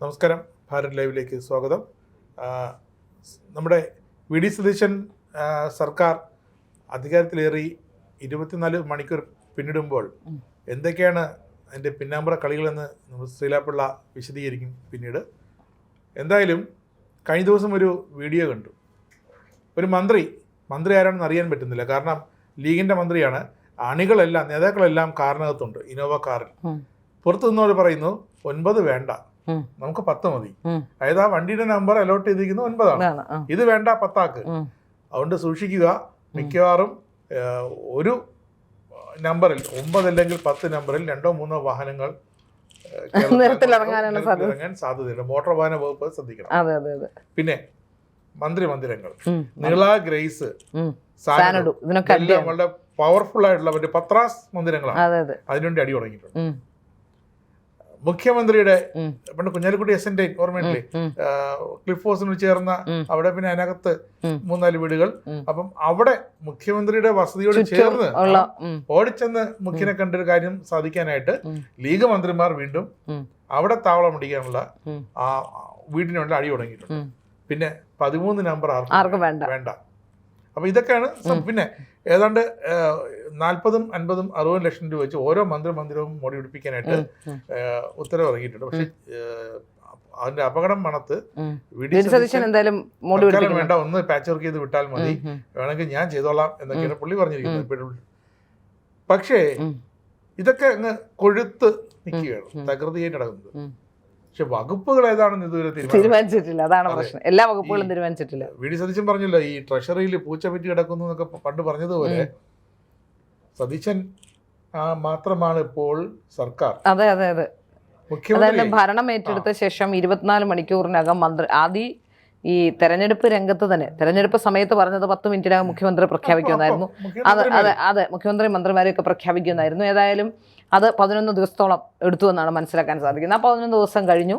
നമസ്കാരം, ഭാരത് ലൈവിലേക്ക് സ്വാഗതം. നമ്മുടെ വി ഡി സതീശൻ സർക്കാർ അധികാരത്തിലേറി 24 മണിക്കൂർ പിന്നിടുമ്പോൾ എന്തൊക്കെയാണ് അതിൻ്റെ പിന്നാമ്പുറ കളികളെന്ന് ശ്രീലാപ്പിള്ള വിശദീകരിക്കും പിന്നീട്. എന്തായാലും കഴിഞ്ഞ ദിവസം ഒരു വീഡിയോ കണ്ടു. ഒരു മന്ത്രി ആരാണെന്ന് അറിയാൻ പറ്റുന്നില്ല, കാരണം ലീഗിൻ്റെ മന്ത്രിയാണ്. അണികളെല്ലാം നേതാക്കളെല്ലാം കാറിനകത്തുണ്ട്, ഇന്നോവ കാറിൽ. പുറത്തു നിന്നവർ പറയുന്നു 9 വേണ്ട, നമുക്ക് 10 മതി. അതായത് ആ വണ്ടിയുടെ നമ്പർ അലോട്ട് ചെയ്തിരിക്കുന്നത് 9 ആണ്, ഇത് വേണ്ട 10 ആക്ക്. അതുകൊണ്ട് സൂക്ഷിക്കുക, മിക്കവാറും ഒരു നമ്പറിൽ 9 അല്ലെങ്കിൽ 10 നമ്പറിൽ 2-3 വാഹനങ്ങൾ ഇറങ്ങാൻ സാധ്യതയുണ്ട്. മോട്ടോർ വാഹന വകുപ്പ് ശ്രദ്ധിക്കണം. പിന്നെ മന്ദിരങ്ങൾ, നീള, ഗ്രേസ്, വളരെ പവർഫുൾ ആയിട്ടുള്ള മറ്റേ പത്രാസ് മന്ദിരങ്ങളാണ്. അതിനുവേണ്ടി അടി തുടങ്ങിയിട്ടുണ്ട്. മുഖ്യമന്ത്രിയുടെ പണ്ട് കുഞ്ഞാലിക്കുട്ടി എസന്റെ ഓർമ്മയില്ലേ, ക്ലിഫ് ഹൗസിന് ചേർന്ന അവിടെ, പിന്നെ അതിനകത്ത് 3-4 വീടുകൾ. അപ്പം അവിടെ മുഖ്യമന്ത്രിയുടെ വസതിയോട് ചേർന്ന് ഓടിച്ചെന്ന് മുഖ്യനെ കണ്ടൊരു കാര്യം സാധിക്കാനായിട്ട് ലീഗ് മന്ത്രിമാർ വീണ്ടും അവിടെ താവളം അടിക്കാനുള്ള ആ വീടിന് വേണ്ടി അടി തുടങ്ങിയിട്ടുണ്ട്. പിന്നെ 13 നമ്പർ ആർക്കും വേണ്ട. അപ്പൊ ഇതൊക്കെയാണ്. പിന്നെ ഏതാണ്ട് 40, 50, 60 ലക്ഷം രൂപ വെച്ച് ഓരോ മന്ദിരവും മോടി പിടിപ്പിക്കാനായിട്ട് ഉത്തരവ് ഇറങ്ങിയിട്ടുണ്ട്. പക്ഷെ അതിന്റെ അപകടം മണത്ത് വേണ്ട, ഒന്ന് പാച്ച് വർക്ക് ചെയ്ത് വിട്ടാൽ മതി, വേണമെങ്കിൽ ഞാൻ ചെയ്തോളാം എന്നൊക്കെയാണ് പുള്ളി പറഞ്ഞിരിക്കുന്നത്. പക്ഷേ ഇതൊക്കെ അങ്ങ് കൊഴുത്ത് നിൽക്കുകയാണ്, തകൃതിയായിട്ട് നടക്കുന്നത്. പക്ഷെ വകുപ്പുകൾ ഏതാണെന്ന് ഇതുവരെ തീരുമാനിച്ചിട്ടില്ല. അതാണ് പ്രശ്നം, എല്ലാ വകുപ്പുകളും തീരുമാനിച്ചിട്ടില്ല. വി ഡി സതീശൻ പറഞ്ഞല്ലോ, ഈ ട്രഷറിയിൽ പൂച്ച പറ്റി കിടക്കുന്നു എന്നൊക്കെ പണ്ട് പറഞ്ഞതുപോലെ സതീശൻ മാത്രമാണ് ഇപ്പോൾ സർക്കാർ. അതെ. അതായത് ഭരണം ഏറ്റെടുത്ത ശേഷം 24 മണിക്കൂറിനകം ഈ തെരഞ്ഞെടുപ്പ് രംഗത്ത് തന്നെ, തെരഞ്ഞെടുപ്പ് സമയത്ത് പറഞ്ഞത് 10 മിനിറ്റിനകം മുഖ്യമന്ത്രി പ്രഖ്യാപിക്കുമെന്നായിരുന്നു. അതെ, മുഖ്യമന്ത്രി മന്ത്രിമാരെയൊക്കെ പ്രഖ്യാപിക്കുമെന്നായിരുന്നു. ഏതായാലും അത് 11 ദിവസത്തോളം എടുത്തു എന്നാണ് മനസ്സിലാക്കാൻ സാധിക്കുന്നത്. ആ 11 ദിവസം കഴിഞ്ഞു.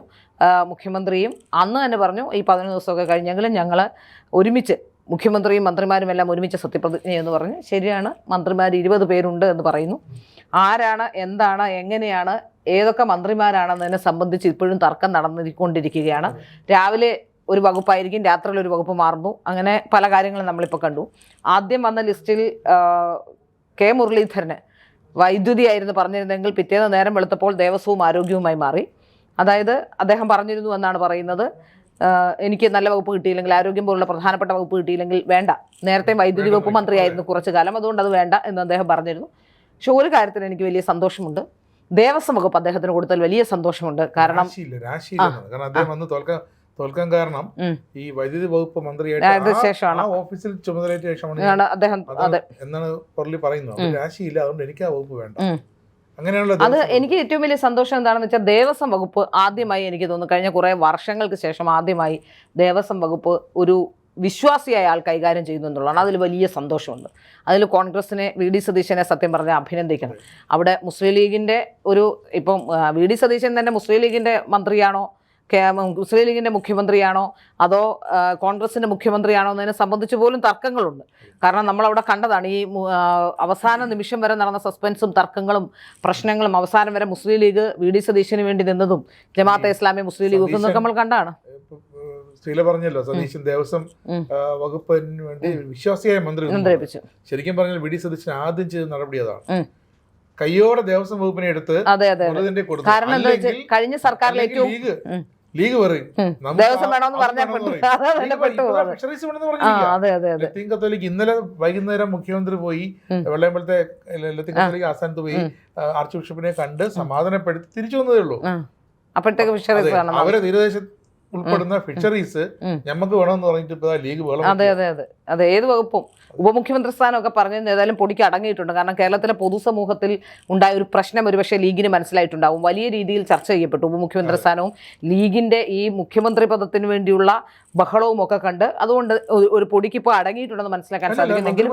മുഖ്യമന്ത്രിയും അന്ന് തന്നെ പറഞ്ഞു, ഈ 11 ദിവസമൊക്കെ കഴിഞ്ഞെങ്കിലും ഞങ്ങൾ ഒരുമിച്ച്, മുഖ്യമന്ത്രിയും മന്ത്രിമാരും എല്ലാം ഒരുമിച്ച് സത്യപ്രതിജ്ഞ എന്ന് പറഞ്ഞു. ശരിയാണ്, മന്ത്രിമാർ 20 പേരുണ്ട് എന്ന് പറയുന്നു. ആരാണ്, എന്താണ്, എങ്ങനെയാണ്, ഏതൊക്കെ മന്ത്രിമാരാണെന്നതിനെ സംബന്ധിച്ച് ഇപ്പോഴും തർക്കം നടന്നുകൊണ്ടിരിക്കുകയാണ്. രാവിലെ ഒരു വകുപ്പായിരിക്കും, രാത്രിയിൽ ഒരു വകുപ്പ് മാറുന്നു. അങ്ങനെ പല കാര്യങ്ങളും നമ്മളിപ്പോൾ കണ്ടു. ആദ്യം വന്ന ലിസ്റ്റിൽ കെ മുരളീധരന് വൈദ്യുതി ആയിരുന്നു പറഞ്ഞിരുന്നെങ്കിൽ പിറ്റേന്ന് നേരം വെളുത്തപ്പോൾ ദേവസ്വവും ആരോഗ്യവുമായി മാറി. അതായത് അദ്ദേഹം പറഞ്ഞിരുന്നു എന്നാണ് പറയുന്നത്, എനിക്ക് നല്ല വകുപ്പ് കിട്ടിയില്ലെങ്കിൽ, ആരോഗ്യം പോലുള്ള പ്രധാനപ്പെട്ട വകുപ്പ് കിട്ടിയില്ലെങ്കിൽ വേണ്ട. നേരത്തെ വൈദ്യുതി വകുപ്പ് മന്ത്രിയായിരുന്നു കുറച്ചു കാലം, അതുകൊണ്ട് അത് വേണ്ട എന്ന് അദ്ദേഹം പറഞ്ഞിരുന്നു. പക്ഷെ ഒരു കാര്യത്തിൽ എനിക്ക് വലിയ സന്തോഷമുണ്ട്, ദേവസ്വം വകുപ്പ് അദ്ദേഹത്തിന് കൊടുത്താൽ വലിയ സന്തോഷമുണ്ട്. കാരണം തോൽക്കാൻ കാരണം ഈ വൈദ്യുതി വകുപ്പ് മന്ത്രിയായിട്ട് ഓഫീസിൽ ചുമതലയേറ്റ ശേഷമാണ് അദ്ദേഹം എന്നാണ് പറയുന്നത്. രാശിയില്ല, അതുകൊണ്ട് എനിക്ക് ആ വകുപ്പ് വേണ്ട. അങ്ങനെയാണല്ലോ. അത് എനിക്ക് ഏറ്റവും വലിയ സന്തോഷം എന്താണെന്ന് വെച്ചാൽ, ദേവസ്വം വകുപ്പ് ആദ്യമായി, എനിക്ക് തോന്നുന്നു കഴിഞ്ഞ കുറേ വർഷങ്ങൾക്ക് ശേഷം ആദ്യമായി ദേവസ്വം വകുപ്പ് ഒരു വിശ്വാസിയായ ആൾ കൈകാര്യം ചെയ്യുന്നു എന്നുള്ളതാണ്. അതിൽ വലിയ സന്തോഷമുണ്ട്. അതിൽ കോൺഗ്രസിനെ, വി ഡി സതീശനെ സത്യം പറഞ്ഞാൽ അഭിനന്ദിക്കണം. അവിടെ മുസ്ലിം ലീഗിൻ്റെ ഇപ്പം വി ഡി സതീശൻ തന്നെ മുസ്ലിം ലീഗിൻ്റെ മന്ത്രിയാണോ, മുസ്ലിം ലീഗിൻ്റെ മുഖ്യമന്ത്രിയാണോ, അതോ കോൺഗ്രസിൻ്റെ മുഖ്യമന്ത്രിയാണോ എന്നതിനെ സംബന്ധിച്ച് പോലും തർക്കങ്ങളുണ്ട്. കാരണം നമ്മളവിടെ കണ്ടതാണ്, ഈ അവസാന നിമിഷം വരെ നടന്ന സസ്പെൻസും തർക്കങ്ങളും പ്രശ്നങ്ങളും, അവസാനം വരെ മുസ്ലിം ലീഗ് വി ഡി സതീശന് വേണ്ടി നിന്നതും ജമാഅത്തെ ഇസ്ലാമി മുസ്ലിം ലീഗ് ഒക്കെ നമ്മൾ കണ്ടാണ്. ശ്രീല പറഞ്ഞല്ലോ, സതീശൻ ദേവസ്വം വകുപ്പിന് വേണ്ടി വിശ്വാസിയായ മന്ത്രി. ശരിക്കും പറഞ്ഞാൽ വി ഡി സതീശൻ ആദ്യം ചെയ്ത നടപടി അതാണ്. കയ്യോടെ ദേവസ്വം വകുപ്പിനെ എടുത്ത് കാരണം എന്താ വെച്ചാൽ, കഴിഞ്ഞ സർക്കാരിൽ ഏറ്റവും ലീഗ് പറയും കത്തോലിക്ക് ഇന്നലെ വൈകുന്നേരം മുഖ്യമന്ത്രി പോയി വെള്ളയമ്പലത്തെ ലത്തീൻ കത്തോലിക്ക് ആസ്ഥാനത്ത് പോയി ആർച്ച് ബിഷപ്പിനെ കണ്ട് സമാധാനപ്പെടുത്തി തിരിച്ചു വന്നതേ ഉള്ളൂ. അപ്പോഴത്തേക്ക് അവരെ തീരദേശ ഉൾപ്പെടുന്ന ഫിഷറീസ് ഞമ്മക്ക് വേണമെന്ന് പറഞ്ഞിട്ട് ലീഗ് വേണം. അതെ, ഏത് വകുപ്പും ഉപമുഖ്യമന്ത്രി സ്ഥാനമൊക്കെ പറഞ്ഞത് ഏതായാലും പൊടിക്ക് അടങ്ങിയിട്ടുണ്ട്. കാരണം കേരളത്തിലെ പൊതുസമൂഹത്തിൽ ഉണ്ടായ ഒരു പ്രശ്നം ഒരുപക്ഷെ ലീഗിന് മനസ്സിലായിട്ടുണ്ടാവും. വലിയ രീതിയിൽ ചർച്ച ചെയ്യപ്പെട്ടു ഉപമുഖ്യമന്ത്രി സ്ഥാനവും ലീഗിന്റെ ഈ മുഖ്യമന്ത്രി പദത്തിന് വേണ്ടിയുള്ള ബഹളവും ഒക്കെ കണ്ട്. അതുകൊണ്ട് ഒരു പൊടിക്ക് ഇപ്പോൾ അടങ്ങിയിട്ടുണ്ടെന്ന് മനസ്സിലാക്കാൻ സാധിക്കുന്നെങ്കിലും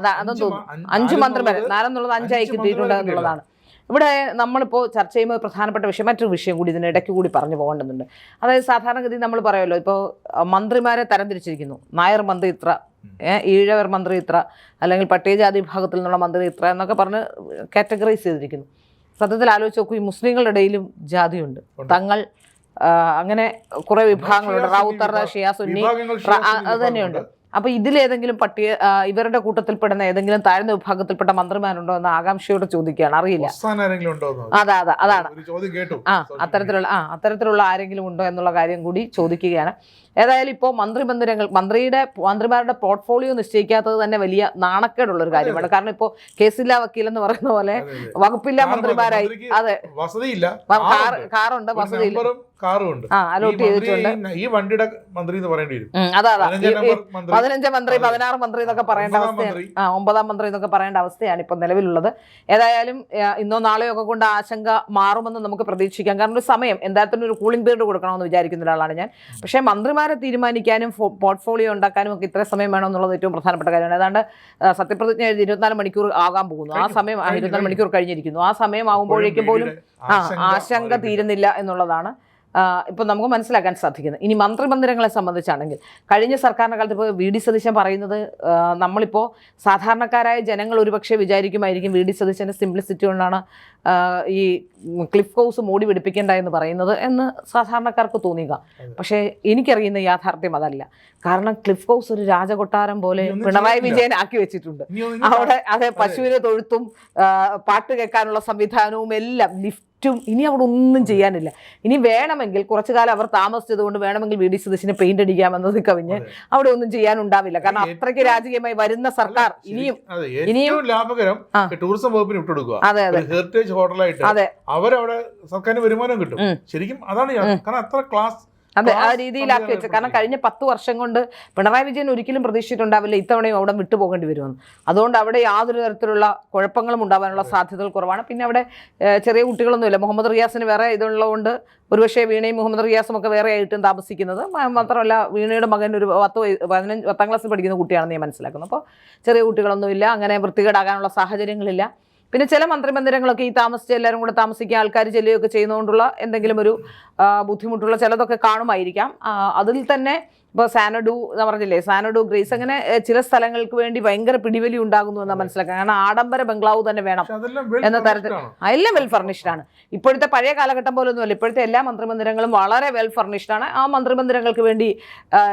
അതൊന്നും തോന്നുന്നു 5 മന്ത്രിമാരെ 4 എന്നുള്ളത് 5 ആയി കിട്ടിയിട്ടുണ്ട് എന്നുള്ളതാണ്. ഇവിടെ നമ്മളിപ്പോൾ ചർച്ച ചെയ്യുമ്പോൾ പ്രധാനപ്പെട്ട വിഷയം, മറ്റൊരു വിഷയം കൂടി ഇതിന് ഇടയ്ക്ക് കൂടി പറഞ്ഞു പോകേണ്ടതുണ്ട്. അതായത് സാധാരണഗതി നമ്മൾ പറയുമല്ലോ, ഇപ്പോൾ മന്ത്രിമാരെ തരംതിരിച്ചിരിക്കുന്നു. നായർ മന്ത്രി ഇത്ര, ഈഴവർ മന്ത്രി ഇത്ര, അല്ലെങ്കിൽ പട്ടികജാതി വിഭാഗത്തിൽ നിന്നുള്ള മന്ത്രി ഇത്ര എന്നൊക്കെ പറഞ്ഞ് കാറ്റഗറൈസ് ചെയ്തിരിക്കുന്നു. സത്യത്തിൽ ആലോചിച്ച് നോക്കൂ, ഈ മുസ്ലിങ്ങളുടെ ഇടയിലും ജാതിയുണ്ട്. തങ്ങൾ, അങ്ങനെ കുറെ വിഭാഗങ്ങളുണ്ട്. റാവുത്തർ, ഷിയ, സുന്നി, അത് തന്നെയുണ്ട്. അപ്പൊ ഇതിലേതെങ്കിലും ഇവരുടെ കൂട്ടത്തിൽപ്പെടുന്ന ഏതെങ്കിലും താഴ്ന്ന വിഭാഗത്തിൽപ്പെട്ട മന്ത്രിമാരുണ്ടോ എന്ന് ആകാംക്ഷയോടെ ചോദിക്കുകയാണ്. അറിയില്ല. അതാണ് അത്തരത്തിലുള്ള ആരെങ്കിലും ഉണ്ടോ എന്നുള്ള കാര്യം കൂടി ചോദിക്കുകയാണ്. ഏതായാലും ഇപ്പോൾ മന്ത്രിമാരുടെ പോർട്ട്ഫോളിയോ നിശ്ചയിക്കാത്തത് തന്നെ വലിയ നാണക്കേടുള്ള ഒരു കാര്യമാണ്. കാരണം ഇപ്പോൾ കേസില്ലാ വക്കീൽ എന്ന് പറയുന്ന പോലെ വകുപ്പില്ലാ മന്ത്രിമാരായി. അതെ, കാറുണ്ട്, വസതിയില്ല, അലോട്ട് ചെയ്തിട്ടുണ്ട്. ഈ വണ്ടിയുടെ മന്ത്രി എന്ന് പറയേണ്ടി വരും. 15 മന്ത്രി, 16 മന്ത്രി എന്നൊക്കെ പറയേണ്ട അവസ്ഥയാണ്. 9ാം മന്ത്രി എന്നൊക്കെ പറയേണ്ട അവസ്ഥയാണ് ഇപ്പൊ നിലവിലുള്ളത്. ഏതായാലും ഇന്നോ നാളെയോ ഒക്കെ കൊണ്ട് ആശങ്ക മാറുമെന്ന് നമുക്ക് പ്രതീക്ഷിക്കാം. കാരണം ഒരു സമയം എന്തായാലും ഒരു കൂളിംഗ് പീരീഡ് കൊടുക്കണമെന്ന് വിചാരിക്കുന്ന ഒരാളാണ് ഞാൻ. പക്ഷേ മന്ത്രിമാരെ തീരുമാനിക്കാനും പോർട്ട്ഫോളിയോ ഉണ്ടാക്കാനും ഒക്കെ ഇത്ര സമയം വേണമെന്നുള്ളത് ഏറ്റവും പ്രധാനപ്പെട്ട കാര്യമാണ്. ഏതാണ്ട് സത്യപ്രതിജ്ഞ എഴുതി 24 മണിക്കൂർ ആകാൻ പോകുന്നു. ആ സമയം 24 മണിക്കൂർ കഴിഞ്ഞിരിക്കുന്നു. ആ സമയം ആകുമ്പോഴേക്കും പോലും ആശങ്ക തീരുന്നില്ല എന്നുള്ളതാണ് ഇപ്പോൾ നമുക്ക് മനസ്സിലാക്കാൻ സാധിക്കുന്നത്. ഇനി മന്ത്രിമന്ദിരങ്ങളെ സംബന്ധിച്ചാണെങ്കിൽ കഴിഞ്ഞ സർക്കാരിൻ്റെ കാലത്ത് ഇപ്പോൾ വി ഡി സതീശൻ പറയുന്നത്, നമ്മളിപ്പോൾ സാധാരണക്കാരായ ജനങ്ങൾ ഒരുപക്ഷെ വിചാരിക്കുമായിരിക്കും വി ഡി സതീശൻ്റെ സിംപ്ലിസിറ്റി കൊണ്ടാണ് ഈ ക്ലിഫ് ഹൗസ് മൂടി പിടിപ്പിക്കേണ്ട എന്ന് പറയുന്നത് എന്ന് സാധാരണക്കാർക്ക് തോന്നിക്കുക. പക്ഷേ എനിക്കറിയുന്ന യാഥാർത്ഥ്യം അതല്ല. കാരണം ക്ലിഫ് ഹൗസ് ഒരു രാജകൊട്ടാരം പോലെ പിണറായി വിജയൻ ആക്കി വെച്ചിട്ടുണ്ട്. അവിടെ അതെ, പശുവിനെ തൊഴുത്തും പാട്ട് കേൾക്കാനുള്ള സംവിധാനവും എല്ലാം, ലിഫ്റ്റും, ഇനി അവിടെ ഒന്നും ചെയ്യാനില്ല. ഇനി വേണമെങ്കിൽ കുറച്ചു കാലം അവർ താമസിച്ചത് കൊണ്ട് വേണമെങ്കിൽ വി ഡി സതീശനെ പെയിന്റ് അടിക്കാമെന്നത് കവിഞ്ഞ് അവിടെ ഒന്നും ചെയ്യാനുണ്ടാവില്ല. കാരണം അത്രയ്ക്ക് രാജകീയമായി വരുന്ന സർക്കാർ ഇനിയും ലാഭകരം ടൂറിസം വകുപ്പിന് വിട്ടുകൊടുക്കുക. അതെ അതെ, ഹെറിറ്റേജ് ഹോട്ടലായിട്ട് അവരവിടെ സർക്കാരിന് വരുമാനം കിട്ടും. ശരിക്കും അതാണ് കാരണം അത്ര ക്ലാസ്. അതെ, ആ രീതിയിലാക്കി വെച്ചത്. കാരണം കഴിഞ്ഞ 10 വർഷം കൊണ്ട് പിണറായി വിജയൻ ഒരിക്കലും പ്രതീക്ഷിച്ചിട്ടുണ്ടാവില്ല ഇത്തവണയും അവിടെ വിട്ടുപോകേണ്ടി വരുമെന്ന്. അതുകൊണ്ട് അവിടെ യാതൊരു തരത്തിലുള്ള കുഴപ്പങ്ങളും ഉണ്ടാവാനുള്ള സാധ്യതകൾ കുറവാണ്. പിന്നെ അവിടെ ചെറിയ കുട്ടികളൊന്നുമില്ല. മുഹമ്മദ് റിയാസിന് വേറെ ഇതുള്ളതുകൊണ്ട് ഒരുപക്ഷെ വീണയും മുഹമ്മദ് റിയാസും ഒക്കെ വേറെ ആയിട്ടും താമസിക്കുന്നത്. മാത്രമല്ല വീണയുടെ മകൻ ഒരു 10 ക്ലാസ്സിൽ പഠിക്കുന്ന കുട്ടിയാണെന്ന് ഞാൻ മനസ്സിലാക്കുന്നു. അപ്പോൾ ചെറിയ കുട്ടികളൊന്നുമില്ല, അങ്ങനെ വൃത്തികേടാകാനുള്ള സാഹചര്യങ്ങളില്ല. പിന്നെ ചില മന്ത്രിമന്ദിരങ്ങളൊക്കെ ഈ താമസിച്ച് എല്ലാവരും കൂടെ താമസിക്കുക, ആൾക്കാർ ചെല്ലുകയൊക്കെ ചെയ്യുന്നതുകൊണ്ടുള്ള എന്തെങ്കിലും ഒരു ബുദ്ധിമുട്ടുള്ള ചിലതൊക്കെ കാണുമായിരിക്കാം. അതിൽ തന്നെ ഇപ്പോൾ സാനഡു എന്ന് പറഞ്ഞില്ലേ, സാനഡു, ഗ്രേസ്, അങ്ങനെ ചില സ്ഥലങ്ങൾക്ക് വേണ്ടി ഭയങ്കര പിടിവലി ഉണ്ടാകുന്നു എന്നാണ് മനസ്സിലാക്കുക. കാരണം ആഡംബര ബംഗ്ലാവ് തന്നെ വേണം എന്ന തരത്തിൽ എല്ലാം വെൽ ഫർണിഷ്ഡാണ്. ഇപ്പോഴത്തെ പഴയ കാലഘട്ടം പോലൊന്നുമല്ല. ഇപ്പോഴത്തെ എല്ലാ മന്ത്രിമന്ദിരങ്ങളും വളരെ വെൽ ഫർണിഷ്ഡാണ്. ആ മന്ത്രിമന്ദിരങ്ങൾക്ക് വേണ്ടി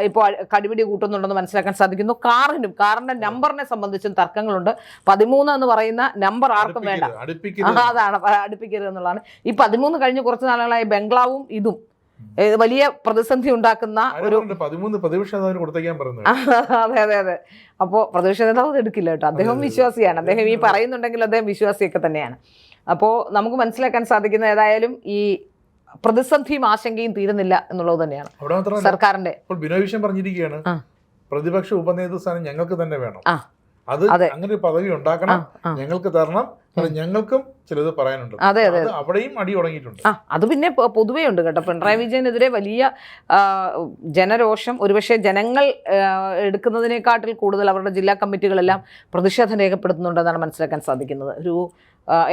ഇപ്പോൾ കടിപിടി കൂട്ടുന്നുണ്ടെന്ന് മനസ്സിലാക്കാൻ സാധിക്കുന്നു. കാറിന്റെ നമ്പറിനെ സംബന്ധിച്ചും തർക്കങ്ങളുണ്ട്. 13 എന്ന് പറയുന്ന നമ്പർ ആർക്കും വേണ്ട, അതാണ് അടുപ്പിക്കരുത് എന്നുള്ളതാണ്. ഈ 13 കഴിഞ്ഞ് കുറച്ച് നാളുകളായി ബംഗ്ലാവും ഇതും വലിയ പ്രതിസന്ധി ഉണ്ടാക്കുന്ന ഒരു അതെ അതെ അതെ. അപ്പോൾ പ്രതിപക്ഷ നേതാവ് എടുക്കില്ല കേട്ടോ, അദ്ദേഹം വിശ്വാസിയാണ്. അദ്ദേഹം ഈ പറയുന്നുണ്ടെങ്കിൽ അദ്ദേഹം വിശ്വാസിയൊക്കെ തന്നെയാണ്. അപ്പോൾ നമുക്ക് മനസ്സിലാക്കാൻ സാധിക്കുന്ന ഏതായാലും ഈ പ്രതിസന്ധിയും ആശങ്കയും തീരുന്നില്ല എന്നുള്ളത് തന്നെയാണ് സർക്കാരിന്റെ. ബിനോയ് വിശ്വം പറഞ്ഞിരിക്കുകയാണ്, പ്രതിപക്ഷ ഉപനേതൃസ്ഥാനം ഞങ്ങൾക്ക് തന്നെ വേണം, അത് അങ്ങനെ ഒരു പദവി ഉണ്ടാക്കണം, ഞങ്ങൾക്ക് തരണം, ഞങ്ങൾക്കും ചിലത് പറയാനുണ്ട്. അതെ അതെ, അവിടെയും അടി തുടങ്ങിയിട്ടുണ്ട്. അത് പിന്നെ പൊതുവേ ഉണ്ട് കേട്ടോ. പിണറായി വിജയനെതിരെ വലിയ ജനരോഷം, ഒരുപക്ഷെ ജനങ്ങൾ എടുക്കുന്നതിനേക്കാട്ടിൽ കൂടുതൽ അവരുടെ ജില്ലാ കമ്മിറ്റികളെല്ലാം പ്രതിഷേധം രേഖപ്പെടുത്തുന്നുണ്ടെന്നാണ് മനസ്സിലാക്കാൻ സാധിക്കുന്നത്. ഒരു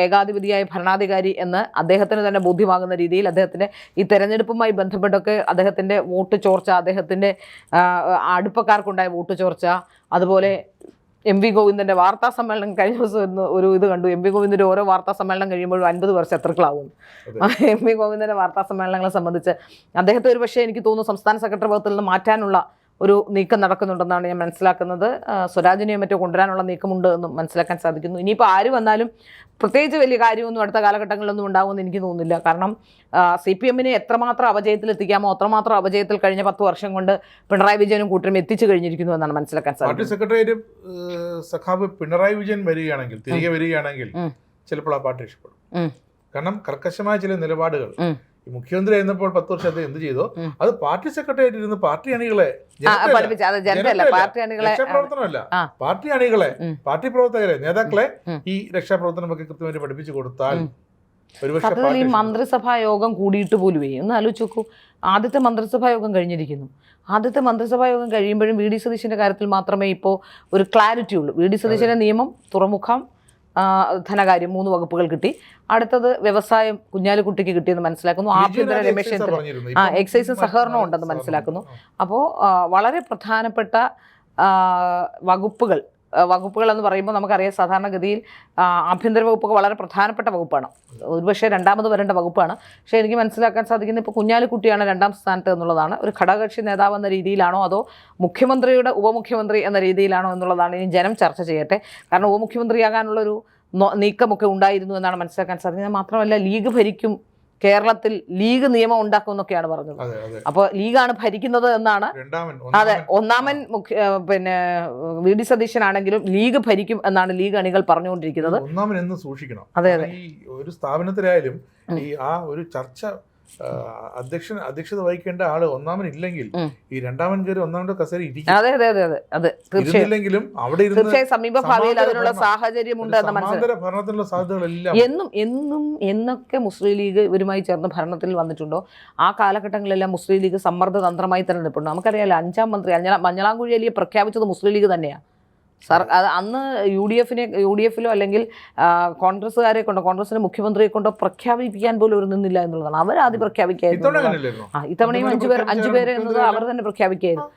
ഏകാധിപതിയായ ഭരണാധികാരി എന്ന് അദ്ദേഹത്തിന് തന്നെ ബോധ്യമാകുന്ന രീതിയിൽ അദ്ദേഹത്തിൻ്റെ ഈ തെരഞ്ഞെടുപ്പുമായി ബന്ധപ്പെട്ടൊക്കെ അദ്ദേഹത്തിൻ്റെ വോട്ട് ചോർച്ച, അദ്ദേഹത്തിൻ്റെ അടുപ്പക്കാർക്കുണ്ടായ വോട്ട് ചോർച്ച, അതുപോലെ എം വി ഗോവിന്ദൻ്റെ വാർത്താ സമ്മേളനം കഴിഞ്ഞ ദിവസം ഒരു ഇത് കണ്ടു. എം വി ഗോവിന്ദൻ്റെ ഓരോ വാർത്താ സമ്മേളനം കഴിയുമ്പോഴും 50 വർഷം ശത്രുക്കളാവും. എം വി ഗോവിന്ദൻ്റെ വാർത്താ സമ്മേളനങ്ങളെ സംബന്ധിച്ച് അദ്ദേഹത്തെ ഒരു പക്ഷേ എനിക്ക് തോന്നുന്നു സംസ്ഥാന സെക്രട്ടറി പദത്തിൽ നിന്ന് മാറ്റാനുള്ള ഒരു നീക്കം നടക്കുന്നുണ്ടെന്നാണ് ഞാൻ മനസ്സിലാക്കുന്നത്. സ്വരാജിനെയോ മറ്റോ കൊണ്ടുവരാനുള്ള നീക്കമുണ്ട് എന്നും മനസ്സിലാക്കാൻ സാധിക്കുന്നു. ഇനിയിപ്പോൾ ആര് വന്നാലും പ്രത്യേകിച്ച് വലിയ കാര്യമൊന്നും അടുത്ത കാലഘട്ടങ്ങളിലൊന്നും ഉണ്ടാകുമെന്ന് എനിക്ക് തോന്നുന്നില്ല. കാരണം CPM-നെ എത്രമാത്രം അപജയത്തിലെത്തിക്കാമോ അത്രമാത്രം അപജയത്തിൽ കഴിഞ്ഞ 10 വർഷം കൊണ്ട് പിണറായി വിജയനും കൂട്ടരും എത്തിച്ചു കഴിഞ്ഞിരിക്കുന്നു എന്നാണ് മനസ്സിലാക്കാൻ സാധിക്കുന്നത്. പാർട്ടി സെക്രട്ടേറിയറ്റ് സഖാവ് പിണറായി വിജയൻ തിരികെ വരികയാണെങ്കിൽ ചിലപ്പോൾ ആ പാർട്ടി ഇഷ്ടപ്പെടും. കാരണം കർക്കശമായ ചില നിലപാടുകൾ മുഖ്യമന്ത്രി ആയിരുന്നപ്പോൾ 10 വർഷം അദ്ദേഹം എന്ത് ചെയ്തോ അത് പാർട്ടി സെക്രട്ടേറിയറ്റ് ഇരുന്ന് പാർട്ടി അണികളെ, രക്ഷാപ്രവർത്തനമല്ല, പാർട്ടി അണികളെ, പാർട്ടി പ്രവർത്തകരെ, നേതാക്കളെ ഈ രക്ഷാപ്രവർത്തനമൊക്കെ കൃത്യമായിട്ട് പഠിപ്പിച്ചു കൊടുത്താൽ ഈ മന്ത്രിസഭാ യോഗം കൂടിയിട്ട് പോലും ഒന്ന് ആലോചിച്ച് നോക്കൂ. ആദ്യത്തെ മന്ത്രിസഭാ യോഗം കഴിഞ്ഞിരിക്കുന്നു. ആദ്യത്തെ മന്ത്രിസഭാ യോഗം കഴിയുമ്പോഴും വി ഡി സതീശൻ്റെ കാര്യത്തിൽ മാത്രമേ ഇപ്പോൾ ഒരു ക്ലാരിറ്റി ഉള്ളൂ. വി ഡി സതീശൻ്റെ നിയമം, തുറമുഖം, ധനകാര്യം 3 വകുപ്പുകൾ കിട്ടി. അടുത്തത് വ്യവസായം കുഞ്ഞാലിക്കുട്ടിക്ക് കിട്ടിയെന്ന് മനസ്സിലാക്കുന്നു. ആഭ്യന്തര രമേശ് ചെന്നിത്തല എക്സൈസും സഹകരണവും ഉണ്ടെന്ന് മനസ്സിലാക്കുന്നു. അപ്പോൾ വളരെ പ്രധാനപ്പെട്ട വകുപ്പുകൾ വകുപ്പുകൾ എന്ന് പറയുമ്പോൾ നമുക്കറിയാം സാധാരണഗതിയിൽ ആഭ്യന്തര വകുപ്പൊക്കെ വളരെ പ്രധാനപ്പെട്ട വകുപ്പാണ്, ഒരുപക്ഷെ രണ്ടാമത് വരേണ്ട വകുപ്പാണ്. പക്ഷേ എനിക്ക് മനസ്സിലാക്കാൻ സാധിക്കുന്നത് ഇപ്പോൾ കുഞ്ഞാലിക്കുട്ടിയാണ് രണ്ടാം സ്ഥാനത്ത് എന്നുള്ളതാണ്. ഒരു ഘടകകക്ഷി നേതാവ് എന്ന രീതിയിലാണോ അതോ മുഖ്യമന്ത്രിയുടെ ഉപമുഖ്യമന്ത്രി എന്ന രീതിയിലാണോ എന്നുള്ളതാണ് ഇനി ജനം ചർച്ച ചെയ്യട്ടെ. കാരണം ഉപമുഖ്യമന്ത്രിയാകാനുള്ളൊരു നീക്കമൊക്കെ ഉണ്ടായിരുന്നു എന്നാണ് മനസ്സിലാക്കാൻ സാധിക്കുന്നത്. മാത്രമല്ല ലീഗ് ഭരിക്കും, കേരളത്തിൽ ലീഗ് നിയമം ഉണ്ടാക്കും എന്നൊക്കെയാണ് പറഞ്ഞത്. അപ്പോൾ ലീഗാണ് ഭരിക്കുന്നത് എന്നാണ്. അതെ, ഒന്നാമൻ പിന്നെ വി ഡി സതീശനാണെങ്കിലും ലീഗ് ഭരിക്കും എന്നാണ് ലീഗ് അണികൾ പറഞ്ഞുകൊണ്ടിരിക്കുന്നത്. ഒന്നാമൻ എന്ന് സൂക്ഷിക്കണം. അതെ അതെ, ഈ ഒരു സ്ഥാപനത്തിലായാലും ഈ ആ ഒരു ചർച്ച അധ്യക്ഷത വഹിക്കേണ്ട ആള് ഒന്നാമൻ ഇല്ലെങ്കിൽ ഈ രണ്ടാമൻ കയറി ഒന്നാമന്റെ കസേര ഇരിക്കും. അതെ അതെ അതെ അതെ അതെ, തീർച്ചയായും അവിടെ തീർച്ചയായും സമീപ ഭാവിയിൽ അതിനുള്ള സാഹചര്യം ഉണ്ട് എന്ന മനസ്സിലായി. ഭരണത്തിലുള്ള സാധ്യതകളെല്ലാം എന്നൊക്കെ മുസ്ലിം ലീഗ് ഇവരുമായി ചേർന്ന് ഭരണത്തിൽ വന്നിട്ടുണ്ടോ ആ കാലഘട്ടങ്ങളിലെല്ലാം മുസ്ലിം ലീഗ് സമ്മർദ്ദ തന്ത്രമായി തന്നെ നിൽപ്പുണ്ട്. നമുക്കറിയാലോ, 5ാം മന്ത്രി മഞ്ഞളാംകുഴി അലിയെ പ്രഖ്യാപിച്ചത് മുസ്ലിം ലീഗ് തന്നെയാണ്. അത് അന്ന് യു ഡി എഫിലോ അല്ലെങ്കിൽ കോൺഗ്രസ്സുകാരെ കൊണ്ടോ കോൺഗ്രസിന്റെ മുഖ്യമന്ത്രിയെ കൊണ്ടോ പ്രഖ്യാപിപ്പിക്കാൻ പോലും ഒരു നിന്നില്ല എന്നുള്ളതാണ്. അവരാദ്യം പ്രഖ്യാപിക്കായിരുന്നു. ഇത്തവണയും 5 പേര് എന്നത് അവർ തന്നെ പ്രഖ്യാപിക്കായിരുന്നു.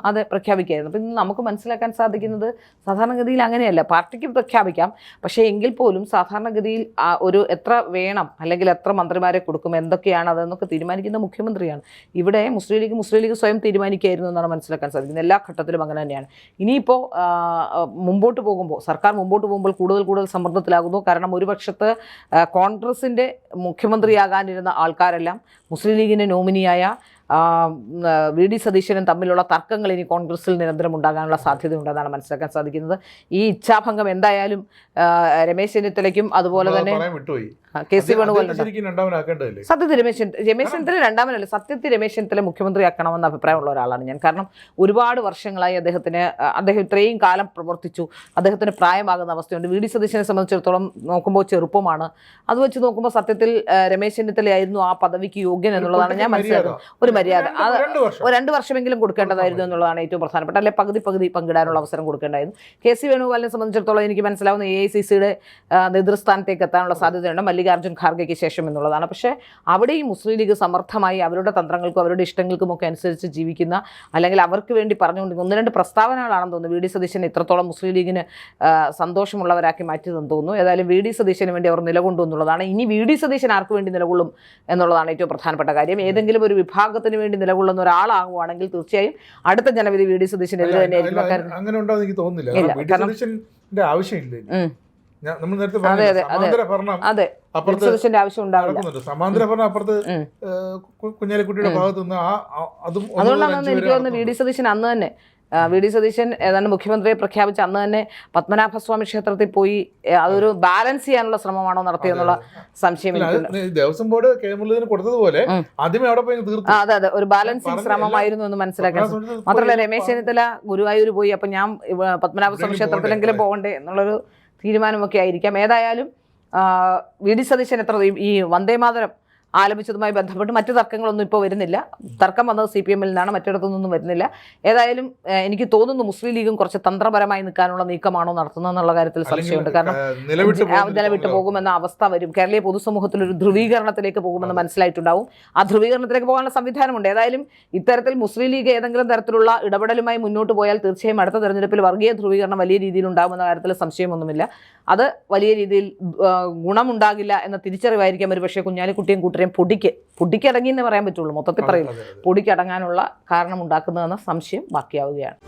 അതെ, പ്രഖ്യാപിക്കായിരുന്നു. അപ്പം നമുക്ക് മനസ്സിലാക്കാൻ സാധിക്കുന്നത് സാധാരണഗതിയിൽ അങ്ങനെയല്ല. പാർട്ടിക്ക് പ്രഖ്യാപിക്കാം, പക്ഷേ എങ്കിൽ പോലും സാധാരണഗതിയിൽ ഒരു എത്ര വേണം അല്ലെങ്കിൽ എത്ര മന്ത്രിമാരെ കൊടുക്കും, എന്തൊക്കെയാണ് അതെന്നൊക്കെ തീരുമാനിക്കുന്ന മുഖ്യമന്ത്രിയാണ്. ഇവിടെ മുസ്ലിം ലീഗ് സ്വയം തീരുമാനിക്കായിരുന്നു എന്നാണ് മനസ്സിലാക്കാൻ സാധിക്കുന്നത്. എല്ലാ ഘട്ടത്തിലും അങ്ങനെ തന്നെയാണ്. ഇനിയിപ്പോൾ സർക്കാർ മുമ്പോട്ട് പോകുമ്പോൾ കൂടുതൽ സമ്മർദ്ദത്തിലാകുന്നു. കാരണം ഒരു പക്ഷത്ത് കോൺഗ്രസിൻ്റെ മുഖ്യമന്ത്രിയാകാനിരുന്ന ആൾക്കാരെല്ലാം മുസ്ലിം ലീഗിൻ്റെ നോമിനിയായ വി ഡി സതീശനും തമ്മിലുള്ള തർക്കങ്ങൾ ഇനി കോൺഗ്രസിൽ നിരന്തരം ഉണ്ടാകാനുള്ള സാധ്യതയുണ്ടെന്നാണ് മനസ്സിലാക്കാൻ സാധിക്കുന്നത്. ഈ ഇച്ഛാഭംഗം എന്തായാലും രമേശ് ചെന്നിത്തലയ്ക്കും അതുപോലെ തന്നെ കെ.സി. വേണുഗോപാലിനും സത്യത്തിൽ രമേശ് ചെന്നിത്തല രണ്ടാമനല്ല, സത്യത്തിൽ രമേശ് ചെന്നിത്തല മുഖ്യമന്ത്രിയാക്കണമെന്ന അഭിപ്രായമുള്ള ഒരാളാണ് ഞാൻ. കാരണം ഒരുപാട് വർഷങ്ങളായി അദ്ദേഹം ഇത്രയും കാലം പ്രവർത്തിച്ചു, അദ്ദേഹത്തിന് പ്രായമാകുന്ന അവസ്ഥയുണ്ട്. വി ഡി സതീശനെ സംബന്ധിച്ചിടത്തോളം നോക്കുമ്പോൾ ചെറുപ്പമാണ്. അത് വെച്ച് നോക്കുമ്പോൾ സത്യത്തിൽ രമേശ് ചെന്നിത്തലയായിരുന്നു ആ പദവിക്ക് യോഗ്യൻ എന്നുള്ളതാണ് ഞാൻ മനസ്സിലാക്കുന്നത്. ഒരു മര്യാദ 2 വർഷമെങ്കിലും കൊടുക്കേണ്ടതായിരുന്നു എന്നുള്ളതാണ് ഏറ്റവും പ്രധാനപ്പെട്ട. അല്ലെ പകുതി പങ്കിടാനുള്ള അവസരം കൊടുക്കേണ്ടായിരുന്നു. കെ.സി. വേണുഗോപാലിനെ സംബന്ധിച്ചിടത്തോളം എനിക്ക് മനസ്സിലാവുന്ന AICCയുടെ നേതൃസ്ഥാനത്തേക്ക് എത്താനുള്ള സാധ്യതയുണ്ട് മല്ലികാർജ്ജുൻ ഖാർഗെയ്ക്ക് ശേഷം എന്നുള്ളതാണ്. പക്ഷേ അവിടെയും മുസ്ലിം ലീഗ് സമർത്ഥമായി അവരുടെ തന്ത്രങ്ങൾക്കും അവരുടെ ഇഷ്ടങ്ങൾക്കുമൊക്കെ അനുസരിച്ച് ജീവിക്കുന്ന, അല്ലെങ്കിൽ അവർക്ക് വേണ്ടി പറഞ്ഞുകൊണ്ടിരിക്കുന്ന 1-2 പ്രസ്താവനകളാണെന്ന് തോന്നുന്നു വി ഡി സതീശനെ ഇത്രത്തോളം മുസ്ലിം ലീഗിന് സന്തോഷമുള്ളവരാക്കി മാറ്റിയതെന്ന് തോന്നുന്നു. ഏതായാലും വി ഡി സതീശന് വേണ്ടി അവർ നിലകൊണ്ടു എന്നുള്ളതാണ്. ഇനി വി ഡി സതീശൻ ആർക്ക് വേണ്ടി നിലകൊള്ളും എന്നുള്ളതാണ് ഏറ്റവും പ്രധാനപ്പെട്ട കാര്യം. ഏതെങ്കിലും ഒരു വിഭാഗത്തിന് വേണ്ടി നിലകൊള്ളുന്ന ഒരാളാകുവാണെങ്കിൽ തീർച്ചയായും അടുത്ത ജനവിധി വി ഡി സതീശനെതിരെ തന്നെയായിരിക്കും. അങ്ങനെ ഉണ്ടാവും എനിക്ക് തോന്നുന്നില്ല. ആവശ്യമില്ല. ആവശ്യം ഉണ്ടാവില്ല. സമാന്തര ഭരണം അപ്പുറത്ത് കുഞ്ഞാലിക്കുട്ടിയുടെ ഭാഗത്തുനിന്ന് അതുകൊണ്ടാണ് എനിക്ക് തോന്നുന്നത് വി ഡി സതീശൻ അന്ന് തന്നെ ഏതാണ്ട് മുഖ്യമന്ത്രിയെ പ്രഖ്യാപിച്ച അന്ന് തന്നെ പത്മനാഭസ്വാമി ക്ഷേത്രത്തിൽ പോയി അതൊരു ബാലൻസ് ചെയ്യാനുള്ള ശ്രമമാണോ നടത്തിയെന്നുള്ള സംശയം. ദേവസ്വം ബോർഡ് കെ മുരളീധരന് കൊടുത്തതുപോലെ ആദ്യമേ അവിടെ പോയി തീർത്തു. അതെ, ഒരു ബാലൻസിങ് ശ്രമമായിരുന്നു എന്ന് മനസ്സിലാക്കാൻ. മാത്രമല്ല രമേശ് ചെന്നിത്തല ഗുരുവായൂർ പോയി, അപ്പം ഞാൻ പത്മനാഭസ്വാമി ക്ഷേത്രത്തിലെങ്കിലും പോകണ്ടേ എന്നുള്ളൊരു തീരുമാനമൊക്കെ ആയിരിക്കാം. ഏതായാലും വി ഡി സതീശൻ ഈ വന്ദേമാതരം ആലപിച്ചതുമായി ബന്ധപ്പെട്ട് മറ്റു തർക്കങ്ങളൊന്നും ഇപ്പോൾ വരുന്നില്ല. തർക്കം വന്നത് CPM-ൽ നിന്നാണ്, മറ്റിടത്തുനിന്നും വരുന്നില്ല. ഏതായാലും എനിക്ക് തോന്നുന്നു മുസ്ലിം ലീഗും കുറച്ച് തന്ത്രപരമായി നിൽക്കാനുള്ള നീക്കമാണോ നടത്തുന്നതെന്നുള്ള കാര്യത്തിൽ സംശയമുണ്ട്. കാരണം നിലവിട്ട് പോകുമെന്ന അവസ്ഥ വരും. കേരളീയ പൊതുസമൂഹത്തിൽ ഒരു ധ്രുവീകരണത്തിലേക്ക് പോകുമെന്ന് മനസ്സിലായിട്ടുണ്ടാവും. ആ ധ്രുവീകരണത്തിലേക്ക് പോകാനുള്ള സംവിധാനമുണ്ട്. ഏതായാലും ഇത്തരത്തിൽ മുസ്ലിം ലീഗ് ഏതെങ്കിലും തരത്തിലുള്ള ഇടപെടലുമായി മുന്നോട്ട് പോയാൽ തീർച്ചയായും അടുത്ത തെരഞ്ഞെടുപ്പിൽ വർഗീയ ധ്രുവീകരണം വലിയ രീതിയിൽ ഉണ്ടാകുമെന്ന കാര്യത്തിൽ സംശയമൊന്നുമില്ല. അത് വലിയ രീതിയിൽ ഗുണമുണ്ടാകില്ല എന്ന തിരിച്ചറിവായിരിക്കാം ഒരു പക്ഷേ കുഞ്ഞാലിക്കുട്ടിയും കൂട്ടരെയും പൊടിക്കടങ്ങി എന്ന് പറയാൻ പറ്റുള്ളൂ. മൊത്തത്തിൽ പറയുന്നു പൊടിക്കടങ്ങാനുള്ള കാരണം ഉണ്ടാക്കുന്നതെന്ന സംശയം ബാക്കിയാവുകയാണ്.